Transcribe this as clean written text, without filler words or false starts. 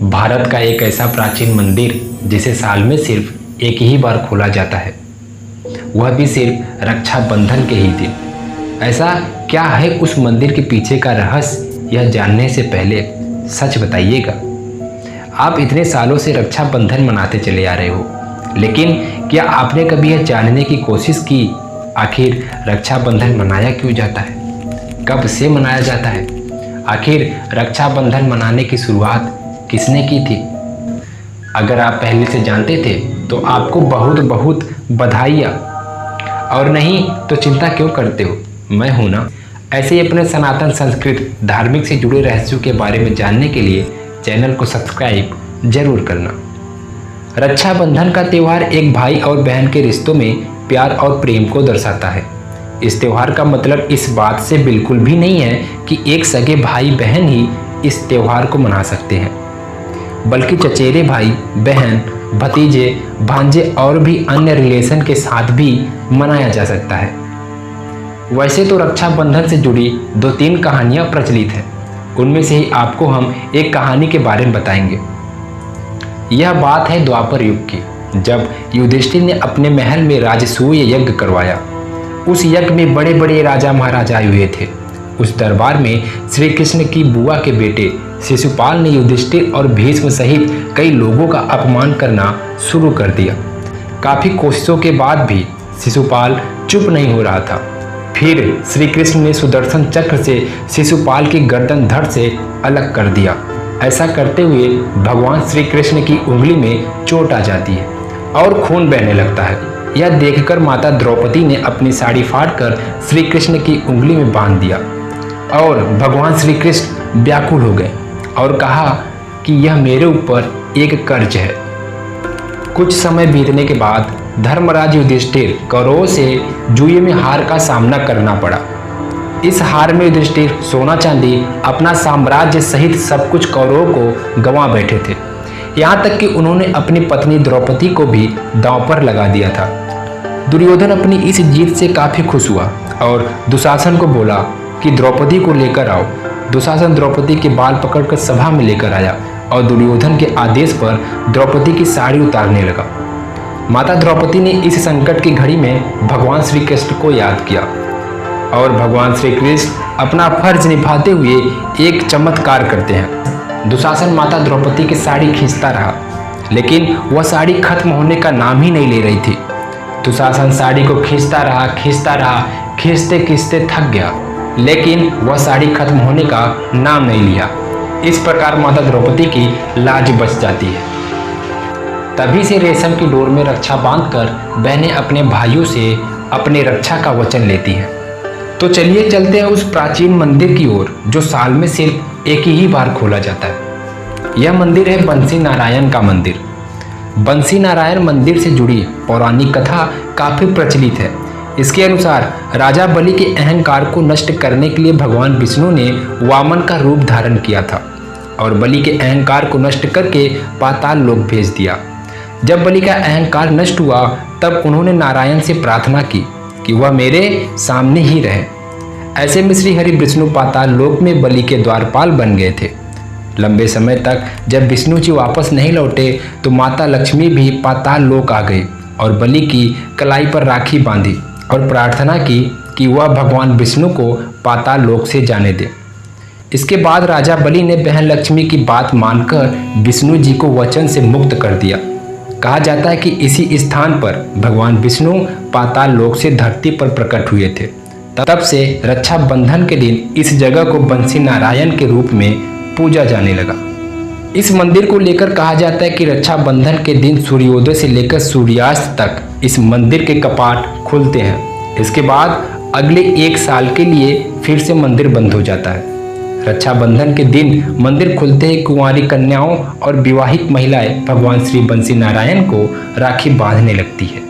भारत का एक ऐसा प्राचीन मंदिर जिसे साल में सिर्फ एक ही बार खोला जाता है, वह भी सिर्फ रक्षाबंधन के ही दिन। ऐसा क्या है उस मंदिर के पीछे का रहस्य, यह जानने से पहले सच बताइएगा। आप इतने सालों से रक्षाबंधन मनाते चले आ रहे हो, लेकिन क्या आपने कभी यह जानने की कोशिश की आखिर रक्षाबंधन मनाया क्यों जाता है, कब से मनाया जाता है? आखिर रक्षाबंधन मनाने की शुरुआत किसने की थी? अगर आप पहले से जानते थे तो आपको बहुत बहुत बधाइयाँ, और नहीं तो चिंता क्यों करते हो, मैं हूं ना। ऐसे ही अपने सनातन संस्कृत धार्मिक से जुड़े रहस्यों के बारे में जानने के लिए चैनल को सब्सक्राइब जरूर करना। रक्षाबंधन का त्यौहार एक भाई और बहन के रिश्तों में प्यार और प्रेम को दर्शाता है। इस त्यौहार का मतलब इस बात से बिल्कुल भी नहीं है कि एक सगे भाई बहन ही इस त्यौहार को मना सकते हैं, बल्कि चचेरे भाई बहन, भतीजे, भांजे और भी अन्य रिलेशन के साथ भी मनाया जा सकता है। वैसे तो रक्षाबंधन से जुड़ी 2-3 कहानियां प्रचलित हैं, उनमें से ही आपको हम एक कहानी के बारे में बताएंगे। यह बात है द्वापर युग की, जब युधिष्ठिर ने अपने महल में राजसूय यज्ञ करवाया। उस यज्ञ में बड़े बड़े राजा महाराजा आए हुए थे। उस दरबार में श्री कृष्ण की बुआ के बेटे शिशुपाल ने युधिष्ठिर और भीष्म सहित कई लोगों का अपमान करना शुरू कर दिया। काफी कोशिशों के बाद भी शिशुपाल चुप नहीं हो रहा था। फिर श्री कृष्ण ने सुदर्शन चक्र से शिशुपाल की गर्दन धड़ से अलग कर दिया। ऐसा करते हुए भगवान श्री कृष्ण की उंगली में चोट आ जाती है और खून बहने लगता है। यह देखकर माता द्रौपदी ने अपनी साड़ी फाड़कर श्री कृष्ण की उंगली में बांध दिया और भगवान श्री कृष्ण व्याकुल हो गए और कहा कि यह मेरे ऊपर एक कर्ज है। कुछ समय बीतने के बाद धर्मराज युधिष्ठिर कौरवों से जुए में हार का सामना करना पड़ा। इस हार में युधिष्ठिर सोना चांदी, अपना साम्राज्य सहित सब कुछ कौरवों को गंवा बैठे थे। यहाँ तक कि उन्होंने अपनी पत्नी द्रौपदी को भी दांव पर लगा दिया था। दुर्योधन अपनी इस जीत से काफी खुश हुआ और दुशासन को बोला कि द्रौपदी को लेकर आओ। दुशासन द्रौपदी के बाल पकड़कर सभा में लेकर आया और दुर्योधन के आदेश पर द्रौपदी की साड़ी उतारने लगा। माता द्रौपदी ने इस संकट की घड़ी में भगवान श्री कृष्ण को याद किया और भगवान श्री कृष्ण अपना फर्ज निभाते हुए एक चमत्कार करते हैं। दुशासन माता द्रौपदी की साड़ी खींचता रहा, लेकिन वह साड़ी खत्म होने का नाम ही नहीं ले रही थी। दुशासन साड़ी को खींचता रहा, खींचते खींचते थक गया, लेकिन वह साड़ी खत्म होने का नाम नहीं लिया। इस प्रकार माता द्रौपदी की लाज बच जाती है। तभी से रेशम की डोर में रक्षा बांधकर बहनें अपने भाइयों से अपने रक्षा का वचन लेती हैं। तो चलिए चलते हैं उस प्राचीन मंदिर की ओर जो साल में सिर्फ एक ही बार खोला जाता है। यह मंदिर है बंसी नारायण का मंदिर। बंसी नारायण मंदिर से जुड़ी पौराणिक कथा काफी प्रचलित है। इसके अनुसार राजा बलि के अहंकार को नष्ट करने के लिए भगवान विष्णु ने वामन का रूप धारण किया था और बलि के अहंकार को नष्ट करके पाताल लोक भेज दिया। जब बलि का अहंकार नष्ट हुआ तब उन्होंने नारायण से प्रार्थना की कि वह मेरे सामने ही रहे। ऐसे में श्री हरि विष्णु पाताल लोक में बलि के द्वारपाल बन गए थे। लंबे समय तक जब विष्णु जी वापस नहीं लौटे तो माता लक्ष्मी भी पाताल लोक आ गई और बलि की कलाई पर राखी बांधी और प्रार्थना की कि वह भगवान विष्णु को पाताल लोक से जाने दे। इसके बाद राजा बलि ने बहन लक्ष्मी की बात मानकर विष्णु जी को वचन से मुक्त कर दिया। कहा जाता है कि इसी स्थान पर भगवान विष्णु पाताल लोक से धरती पर प्रकट हुए थे। तब से रक्षाबंधन के दिन इस जगह को बंसी नारायण के रूप में पूजा जाने लगा। इस मंदिर को लेकर कहा जाता है कि रक्षाबंधन के दिन सूर्योदय से लेकर सूर्यास्त तक इस मंदिर के कपाट खुलते हैं। इसके बाद अगले 1 साल के लिए फिर से मंदिर बंद हो जाता है। रक्षाबंधन के दिन मंदिर खुलते ही कुंवारी कन्याओं और विवाहित महिलाएं भगवान श्री बंसी नारायण को राखी बांधने लगती है।